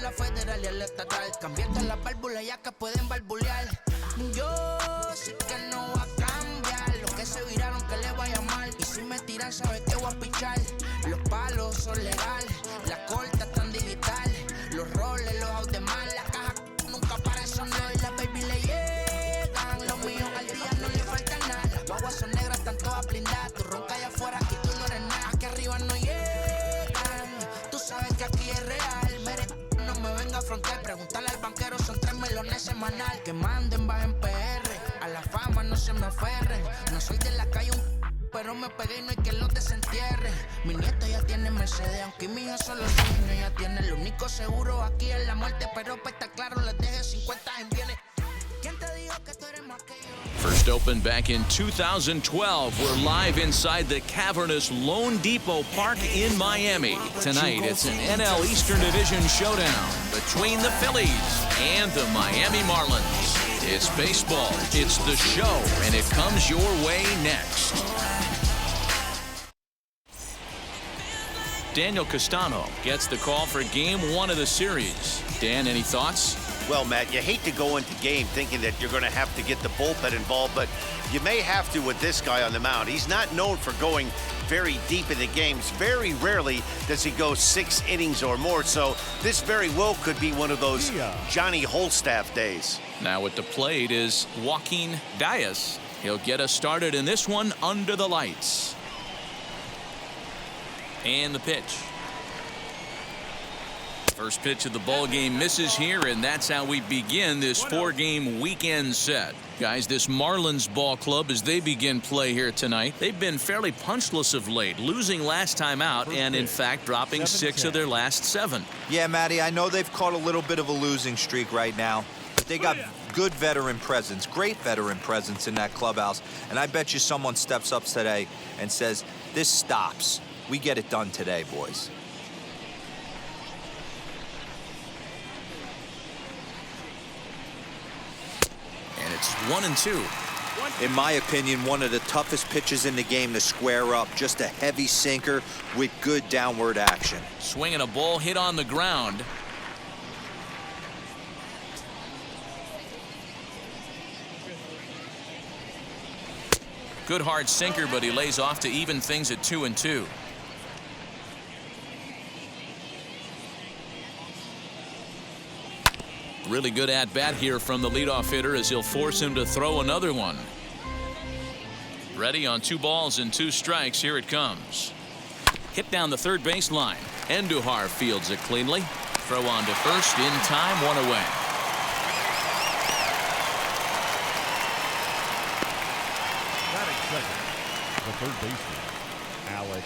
la federal y el estatal. Cambiando las válvulas ya que pueden barbulear. Yo sé que no va a cambiar. Los que se viraron que le vaya mal. Y si me tiran, sabes que voy a pichar. Los palos son legales, las cortas están digital. Los roles, los out de mal, la caja nunca para eso no. Y las baby le llegan. Los míos al día no le falta nada. Las guaguas son negras, están todas blindadas. Tú ronca allá afuera y tú no eres nada. Aquí arriba no llegan. Tú sabes que aquí es real. Mere, no me venga a frontear. Pregúntale al banquero, son 3 melones semanal. Que manden, bajen PR. A la fama no se me aferren. No soy de la calle, pero me pegué y no hay que los desentierre. Mi nieta ya tiene Mercedes, aunque mi hija solo niños ya tiene. Lo único seguro aquí es la muerte, pero para estar claro les deje 50 en bienes. ¿Quién te dijo que tú eres más que yo? First opened back in 2012. We're live inside the cavernous Lone Depot Park in Miami. Tonight, it's an NL Eastern Division showdown between the Phillies and the Miami Marlins. It's baseball, it's the show, and it comes your way next. Daniel Castano gets the call for Game 1 of the series. Dan, any thoughts? Well, Matt, you hate to go into game thinking that you're going to have to get the bullpen involved, but you may have to with this guy on the mound. He's not known for going very deep in the games. Very rarely does he go 6 innings or more, so this very well could be one of those Johnny Holstaff days. Now at the plate is Joaquin Diaz. He'll get us started in this one under the lights. And the pitch. First pitch of the ball game misses here, and that's how we begin this 4-game weekend set. Guys, this Marlins ball club, as they begin play here tonight, they've been fairly punchless of late, losing last time out and, in fact, dropping 6 of their last 7. Yeah, Matty, I know they've caught a little bit of a losing streak right now, but they got good veteran presence, great veteran presence in that clubhouse, and I bet you someone steps up today and says, this stops. We get it done today, boys. And it's 1-2. In my opinion, one of the toughest pitches in the game to square up. Just a heavy sinker with good downward action. Swinging a ball hit on the ground. Good hard sinker, but he lays off to even things at 2-2. Really good at-bat here from the leadoff hitter as he'll force him to throw another one. Ready on 2 balls and 2 strikes. Here it comes. Hit down the third baseline. Andujar fields it cleanly. Throw on to first in time, 1 away. Batting second, the third baseman, Alec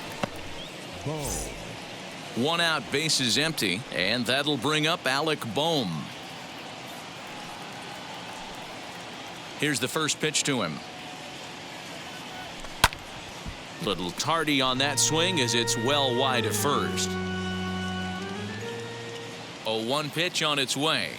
Bohm. 1 out, base is empty, and that'll bring up Alec Bohm. Here's the first pitch to him. Little tardy on that swing as it's well wide of first. 0-1 pitch on its way.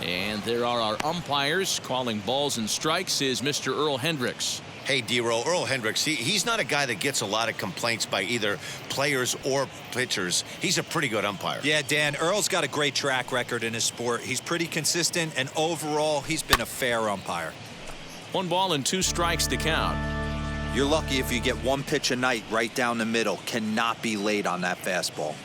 And there are our umpires calling balls and strikes is Mr. Earl Hendricks. Hey, D-Roll, Earl Hendricks, he's not a guy that gets a lot of complaints by either players or pitchers. He's a pretty good umpire. Yeah, Dan, Earl's got a great track record in his sport. He's pretty consistent, and overall, he's been a fair umpire. 1 ball and 2 strikes to count. You're lucky if you get 1 pitch a night right down the middle. Cannot be late on that fastball.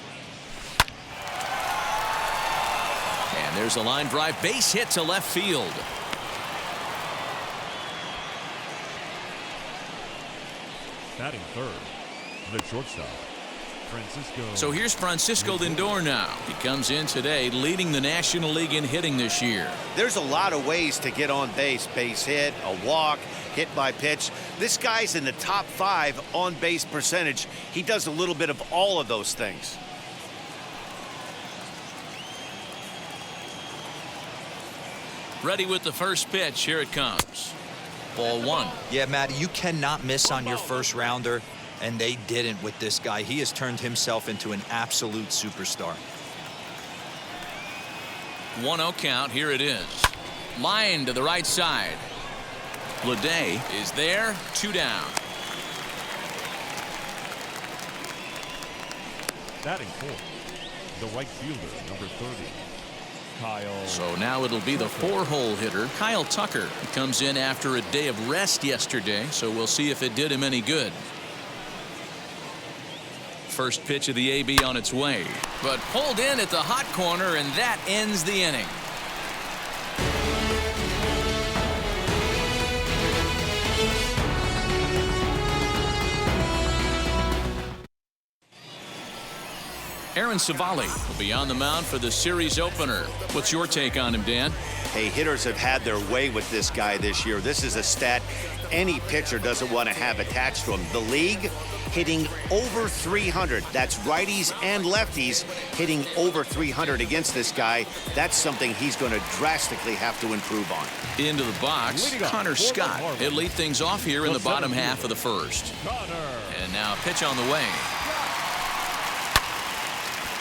And there's a line drive, base hit to left field. Batting third, the shortstop, Francisco. So here's Francisco Lindor now. He comes in today leading the National League in hitting this year. There's a lot of ways to get on base. Base hit, a walk, hit by pitch. This guy's in the top 5 on base percentage. He does a little bit of all of those things. Ready with the first pitch. Here it comes. Ball 1. Yeah, Matty, you cannot miss on your first rounder, and they didn't with this guy. He has turned himself into an absolute superstar. 1-0 count. Here it is. Line to the right side. Leday is there. 2 down. Batting fourth, the right fielder, number 30, Kyle. So now it'll be the 4-hole hitter, Kyle Tucker. He comes in after a day of rest yesterday, so we'll see if it did him any good. First pitch of the AB on its way, but pulled in at the hot corner, and that ends the inning. Aaron Savali will be on the mound for the series opener. What's your take on him, Dan? Hey, hitters have had their way with this guy this year. This is a stat any pitcher doesn't want to have attached to him. The league hitting over 300. That's righties and lefties hitting over 300 against this guy. That's something he's going to drastically have to improve on. Into the box, Connor Scott. He'll lead things off here in the bottom half of the first. And now a pitch on the way.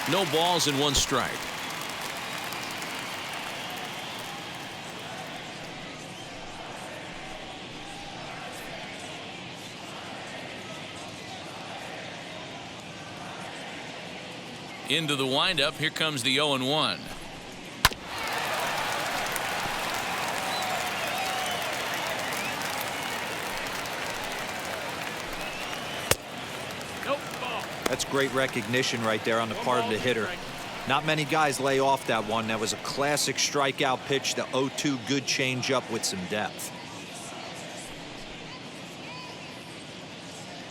No balls and 1 strike. Into the windup. Here comes the 0-1. That's great recognition right there on the part of the hitter. Not many guys lay off that one. That was a classic strikeout pitch. The 0-2 good changeup with some depth.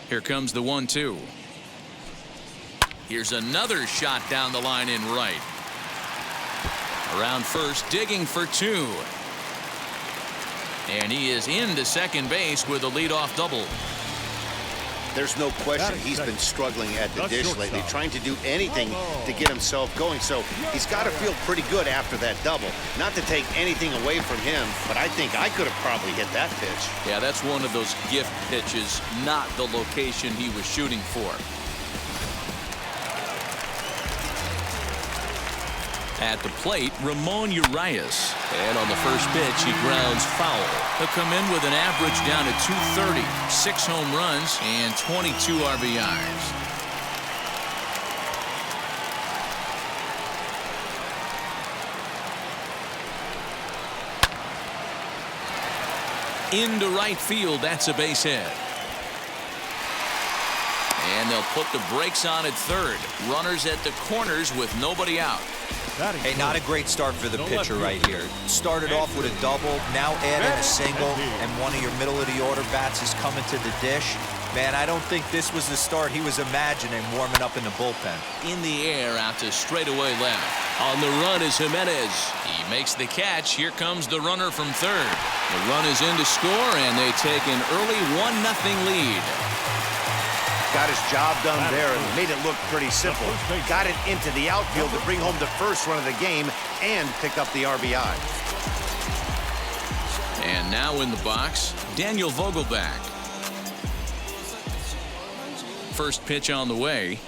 Here comes the 1-2. Here's another shot down the line in right. Around first, digging for 2. And he is into second base with a leadoff double. There's no question he's been struggling at the dish lately, trying to do anything to get himself going. So he's got to feel pretty good after that double. Not to take anything away from him, but I think I could have probably hit that pitch. Yeah, that's one of those gift pitches, not the location he was shooting for. At the plate, Ramon Urias. And on the first pitch, he grounds foul. He'll come in with an average down to 230, 6 home runs, and 22 RBIs. Into right field, that's a base hit. And they'll put the brakes on at third. Runners at the corners with nobody out. Hey, not a great start for the pitcher right here. Started off with a double, now add in a single, and one of your middle-of-the-order bats is coming to the dish. Man, I don't think this was the start he was imagining warming up in the bullpen. In the air out to straightaway left. On the run is Jimenez. He makes the catch. Here comes the runner from third. The run is in to score, and they take an early 1-0 lead. Got his job done there and made it look pretty simple. Got it into the outfield to bring home the first run of the game and pick up the RBI. And now in the box, Daniel Vogelback. First pitch on the way.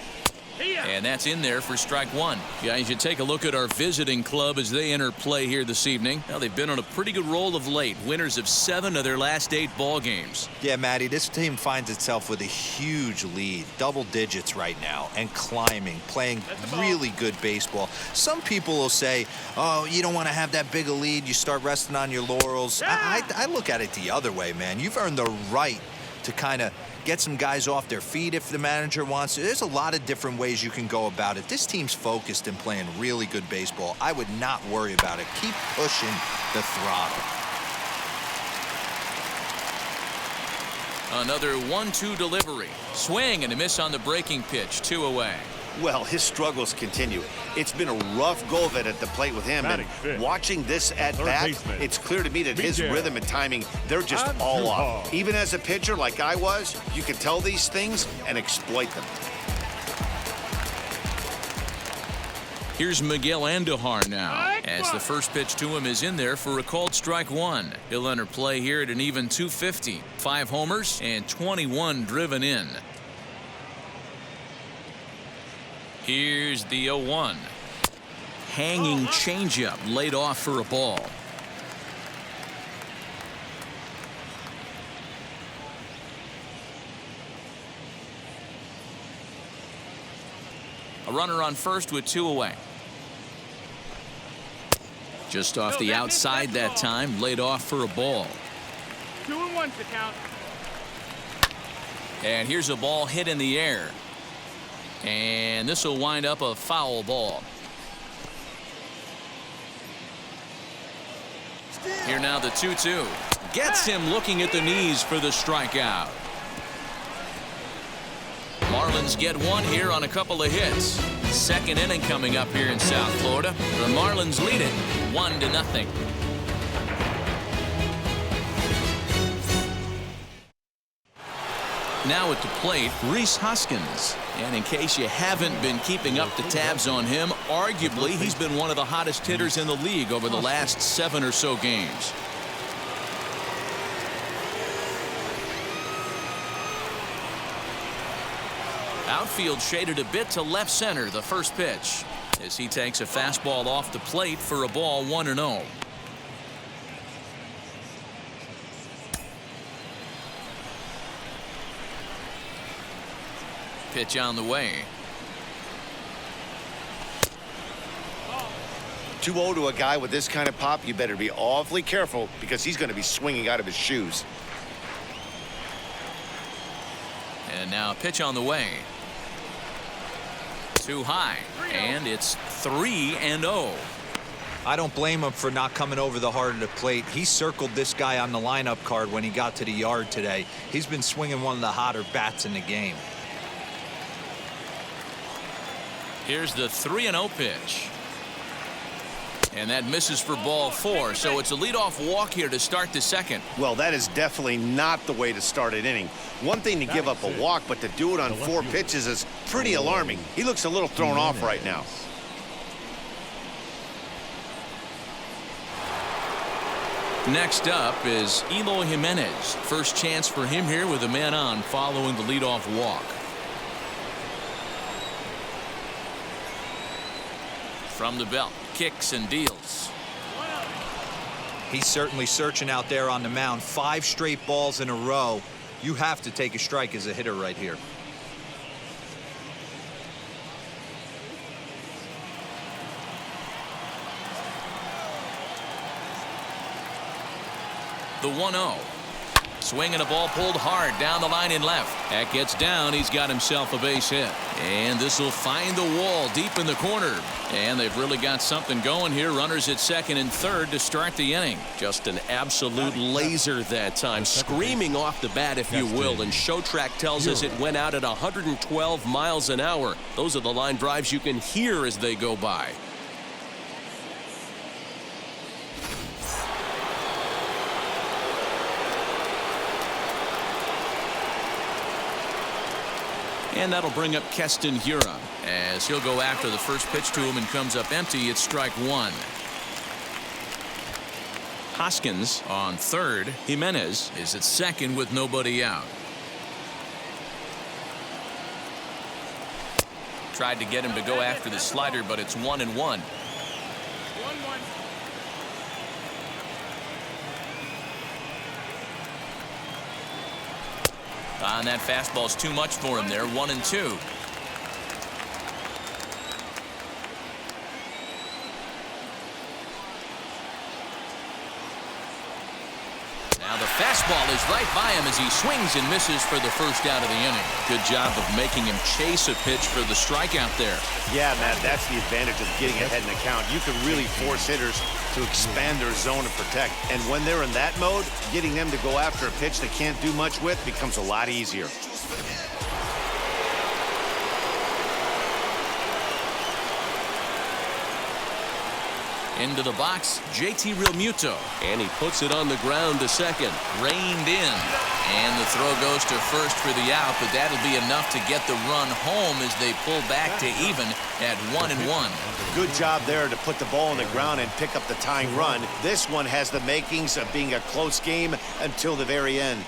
And that's in there for strike 1. Guys, you take a look at our visiting club as they enter play here this evening. Now, they've been on a pretty good roll of late. Winners of 7 of their last 8 ball games. Yeah, Matty, this team finds itself with a huge lead, double digits right now, and climbing, playing really good baseball. Some people will say, oh, you don't want to have that big a lead. You start resting on your laurels. I look at it the other way, man. You've earned the right to kind of get some guys off their feet if the manager wants to. There's a lot of different ways you can go about it. This team's focused and playing really good baseball. I would not worry about it. Keep pushing the throttle. Another 1-2 delivery. Swing and a miss on the breaking pitch. 2 away. Well, his struggles continue. It's been a rough go of it at the plate with him. And watching this at bat, it's clear to me that his rhythm and timing, they're just all off. Even as a pitcher like I was, you can tell these things and exploit them. Here's Miguel Andujar now, as the first pitch to him is in there for a called strike 1. He'll enter play here at an even 250. 5 homers and 21 driven in. Here's the 0-1. Hanging changeup laid off for a ball. A runner on first with 2 away. Just off the outside that time, laid off for a ball. 2-1 to count. And here's a ball hit in the air. And this will wind up a foul ball. Here now the 2-2. Gets him looking at the knees for the strikeout. Marlins get one here on a couple of hits. Second inning coming up here in South Florida. The Marlins lead it 1-0. Now at the plate, Rhys Hoskins. And in case you haven't been keeping up the tabs on him, arguably he's been one of the hottest hitters in the league over the last 7 or so games. Outfield shaded a bit to left center, the first pitch, as he takes a fastball off the plate for a ball 1-0. Pitch on the way. 2-0 to a guy with this kind of pop. You better be awfully careful because he's going to be swinging out of his shoes. And now a pitch on the way. Too high, and it's 3-0. I don't blame him for not coming over the heart of the plate. He circled this guy on the lineup card when he got to the yard today. He's been swinging one of the hotter bats in the game. Here's the 3-0 pitch. And that misses for ball 4, so it's a leadoff walk here to start the second. Well, that is definitely not the way to start an inning. One thing to give up a walk, but to do it on 4 pitches is pretty alarming. He looks a little thrown off right now. Next up is Eloy Jimenez. First chance for him here with a man on following the leadoff walk. From the belt, kicks and deals. He's certainly searching out there on the mound. 5 straight balls in a row. You have to take a strike as a hitter right here. The 1-0. Swinging a ball pulled hard down the line in left. That gets down. He's got himself a base hit. And this will find the wall deep in the corner. And they've really got something going here. Runners at second and third to start the inning. Just an absolute laser that time. Screaming off the bat, if you will. And Showtrack tells us it went out at 112 miles an hour. Those are the line drives you can hear as they go by. And that'll bring up Keston Hiura as he'll go after the first pitch to him and comes up empty. It's strike 1. Hoskins on third. Jimenez is at second with nobody out. Tried to get him to go after the slider, but it's 1-1. And that fastball's too much for him there. 1-2. Now the fastball is right by him as he swings and misses for the first out of the inning. Good job of making him chase a pitch for the strikeout there. Yeah, Matt, that's the advantage of getting ahead in the count. You can really force hitters to expand their zone and protect. And when they're in that mode, getting them to go after a pitch they can't do much with becomes a lot easier. Into the box, JT Realmuto. And he puts it on the ground to second. Reined in. And the throw goes to first for the out, but that'll be enough to get the run home as they pull back to even at 1-1. Good job there to put the ball on the ground and pick up the tying run. This one has the makings of being a close game until the very end.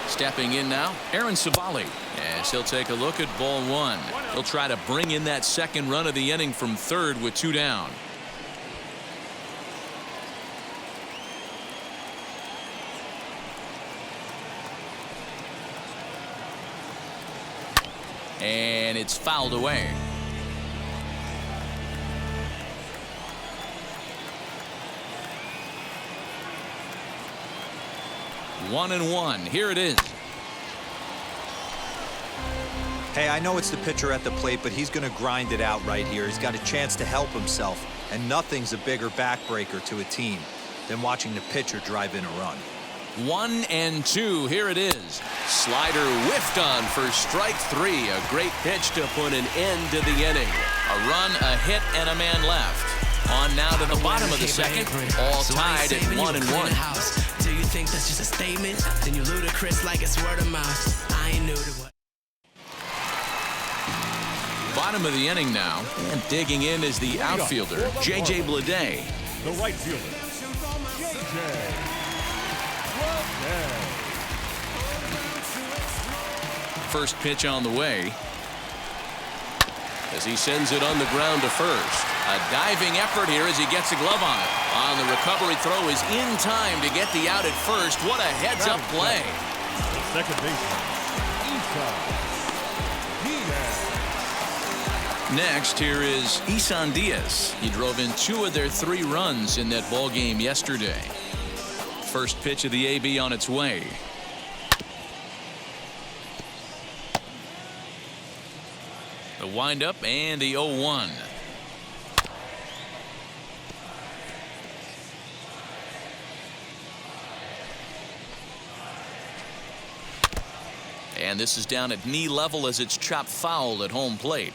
Stepping in now, Aaron Savali, as he'll take a look at ball 1. He'll try to bring in that second run of the inning from third with 2 down. And it's fouled away. One and one. Here it is. Hey, I know it's the pitcher at the plate, but he's going to grind it out right here. He's got a chance to help himself, and nothing's a bigger backbreaker to a team than watching the pitcher drive in a run. 1 and 2. Here it is. Slider whiffed on for strike 3. A great pitch to put an end to the inning. A run, a hit, and a man left. On now to the bottom of the second. All tied at 1 and 1. Do you think that's just a statement? Then you ludicrous like it's word of mouth. I ain't new to what. Bottom of the inning now, and digging in is the outfielder, J.J. Bleday. The right fielder, J.J. Bleday. First pitch on the way as he sends it on the ground to first. A diving effort here as he gets a glove on it. On the recovery throw is in time to get the out at first. What a heads-up play. Second baseman, Next, here is Isan Diaz. He drove in 2 of their 3 runs in that ball game yesterday. First pitch of the AB on its way. The windup and the 0-1. And this is down at knee level as it's chopped foul at home plate.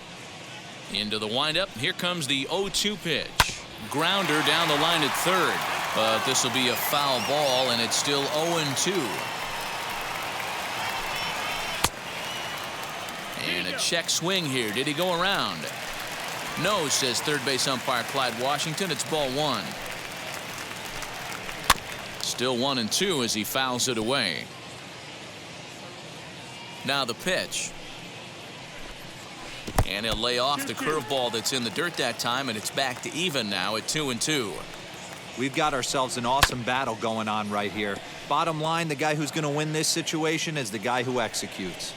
Into the windup. Here comes the 0-2 pitch. Grounder down the line at third. But this will be a foul ball, and it's still 0-2. And a check swing here. Did he go around? No, says third base umpire Clyde Washington. It's ball 1. Still 1-2 as he fouls it away. Now the pitch. And he'll lay off the curveball that's in the dirt that time, and it's back to even now at 2-2. We've got ourselves an awesome battle going on right here. Bottom line, the guy who's going to win this situation is the guy who executes.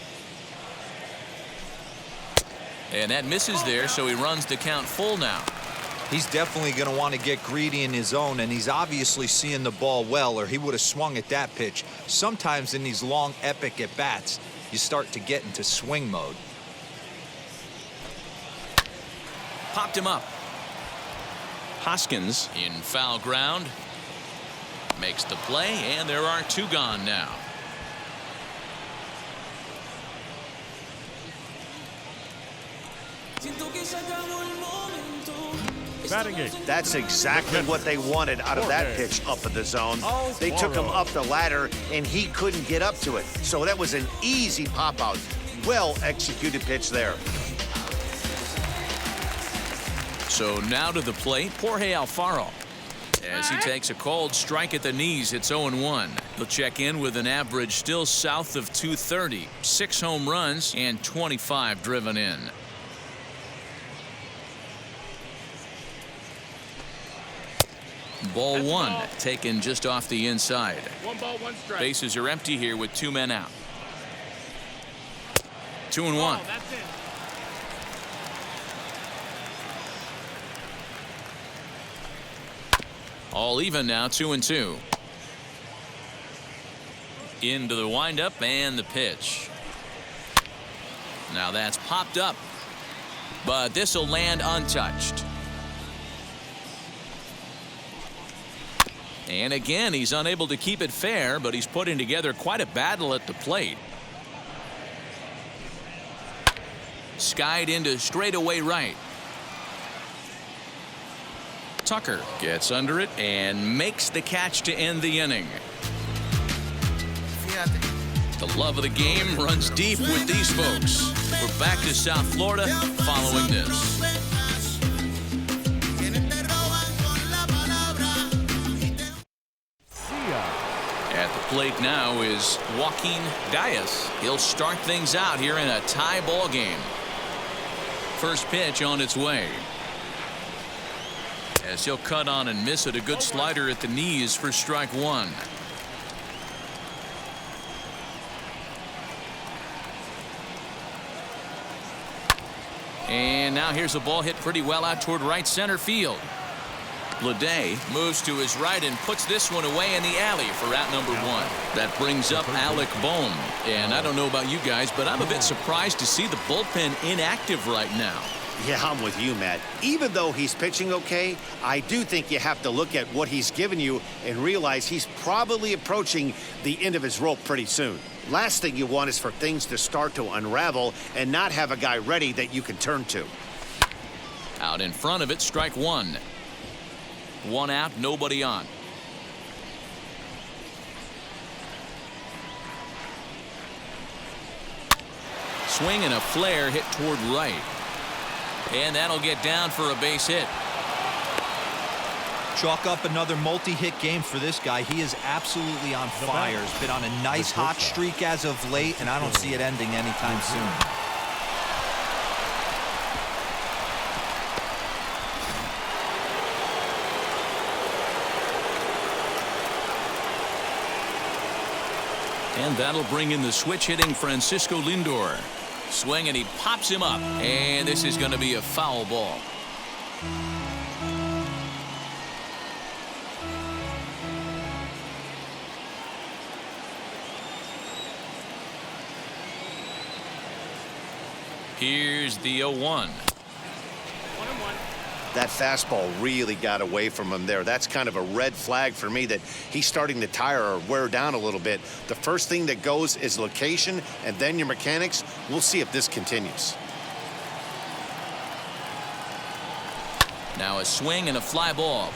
And that misses there, so he runs the count full now. He's definitely going to want to get greedy in his zone, and he's obviously seeing the ball well, or he would have swung at that pitch. Sometimes in these long, epic at-bats, you start to get into swing mode. Popped him up. Hoskins in foul ground. Makes the play, and there are 2 gone now. batting 8. That's exactly what they wanted out of that pitch up in the zone. They took him up the ladder, and he couldn't get up to it. So that was an easy pop-out. Well-executed pitch there. So now to the plate, Jorge Alfaro. As he takes a cold strike at the knees, it's 0-1. He'll check in with an average still south of 230, 6 home runs and 25 driven in. Ball 1 taken just off the inside. 1 ball, 1 strike. Bases are empty here with 2 men out. 2-1. Oh, that's it. All even now, 2-2. Into the windup and the pitch. Now that's popped up, but this will land untouched. And again, he's unable to keep it fair, but he's putting together quite a battle at the plate. Skied into straightaway right. Tucker gets under it and makes the catch to end the inning. The love of the game runs deep with these folks. We're back to South Florida following this. At the plate now is Joaquin Diaz. He'll start things out here in a tie ball game. First pitch on its way. As he'll cut on and miss it, a good slider at the knees for strike 1. And now here's a ball hit pretty well out toward right center field. Leday moves to his right and puts this one away in the alley for out number 1. That brings up Alec Bohm. And I don't know about you guys, but I'm a bit surprised to see the bullpen inactive right now. Yeah, I'm with you, Matt. Even though he's pitching okay, I do think you have to look at what he's given you and realize he's probably approaching the end of his rope pretty soon. Last thing you want is for things to start to unravel and not have a guy ready that you can turn to. Out in front of it, strike 1. 1 out, nobody on. Swing and a flare hit toward right. And that'll get down for a base hit. Chalk up another multi-hit game for this guy. He is absolutely on fire. He's been on a nice hot streak as of late, and I don't see it ending anytime soon. And that'll bring in the switch-hitting Francisco Lindor. Swing, and he pops him up. And this is going to be a foul ball. Here's the 0-1. That fastball really got away from him there. That's kind of a red flag for me that he's starting to tire or wear down a little bit. The first thing that goes is location and then your mechanics. We'll see if this continues. Now a swing and a fly ball.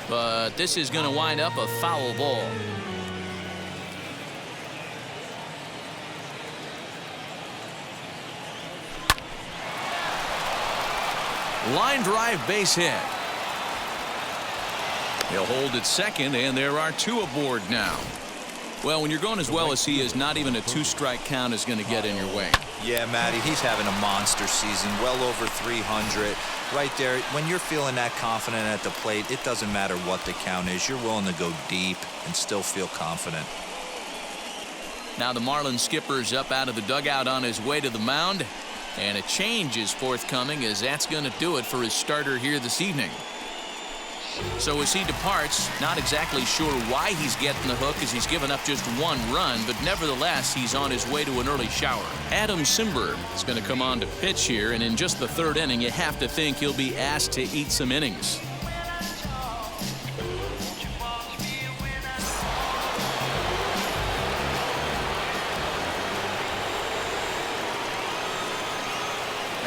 But this is going to wind up a foul ball. Line drive base hit. He'll hold at second, and there are 2 aboard now. Well, when you're going as well as he is, not even a 2-strike count is going to get in your way. Yeah, Matty, he's having a monster season, well over 300. Right there, when you're feeling that confident at the plate, it doesn't matter what the count is. You're willing to go deep and still feel confident. Now the Marlins skipper's up out of the dugout on his way to the mound. And a change is forthcoming, as that's going to do it for his starter here this evening. So as he departs, not exactly sure why he's getting the hook, as he's given up just 1 run, but nevertheless he's on his way to an early shower. Adam Simber is going to come on to pitch here, and in just the 3rd inning you have to think he'll be asked to eat some innings.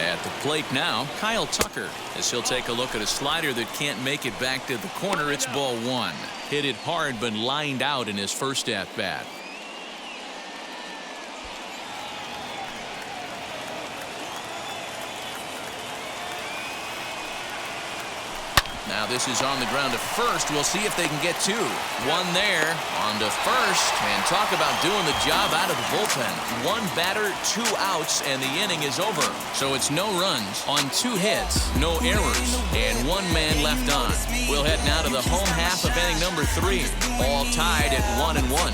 At the plate now, Kyle Tucker, as he'll take a look at a slider that can't make it back to the corner. It's ball 1. Hit it hard, but lined out in his first at-bat. Now this is on the ground to first. We'll see if they can get 2. 1 there on to first. And talk about doing the job out of the bullpen. 1 batter, 2 outs, and the inning is over. So it's no runs on 2 hits, no errors, and 1 man left on. We'll head now to the home half of inning number 3. All tied at 1-1.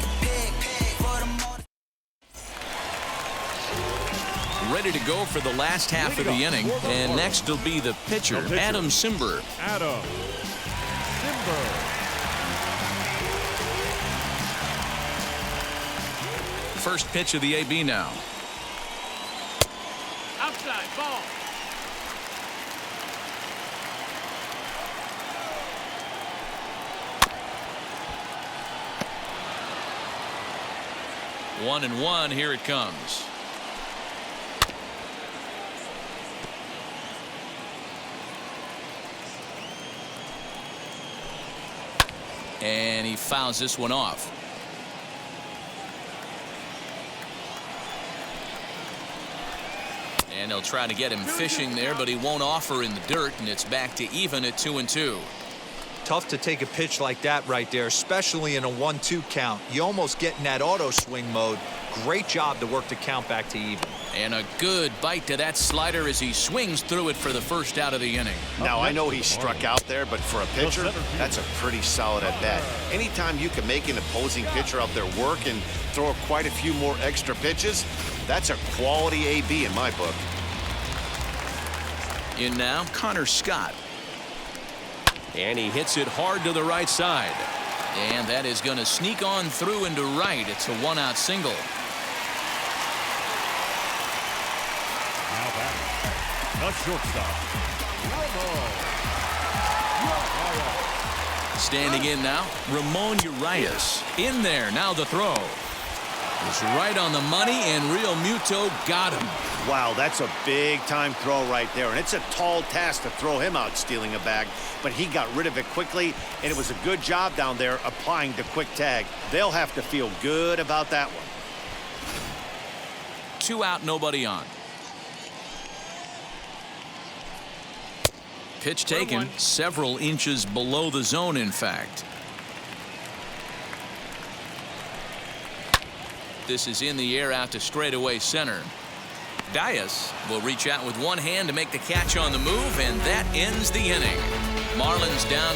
Ready to go for the last half of the inning. And next will be the pitcher, Adam Simber. Adam Simber. First pitch of the AB now. Outside ball. One and one. Here it comes. And he fouls this one off. And they'll try to get him fishing there, but he won't offer in the dirt, and it's back to even at 2-2. Tough to take a pitch like that right there, especially in a 1-2 count. You almost get in that auto swing mode. Great job to work the count back to even. And a good bite to that slider as he swings through it for the first out of the inning. Now, I know he struck out there, but for a pitcher, that's a pretty solid at-bat. Anytime you can make an opposing pitcher out there work and throw quite a few more extra pitches, that's a quality AB in my book. In now, Connor Scott. And he hits it hard to the right side. And that is going to sneak on through into right. It's a one-out single. Now back. The shortstop. Standing in now, Ramon Urias. In there, now the throw. It's right on the money, and Real Muto got him. Wow, that's a big-time throw right there, and it's a tall task to throw him out stealing a bag, but he got rid of it quickly, and it was a good job down there applying the quick tag. They'll have to feel good about that one. 2 out, nobody on. Pitch taken several inches below the zone, in fact. This is in the air out to straightaway center. Dias will reach out with one hand to make the catch on the move, and that ends the inning. Marlins down.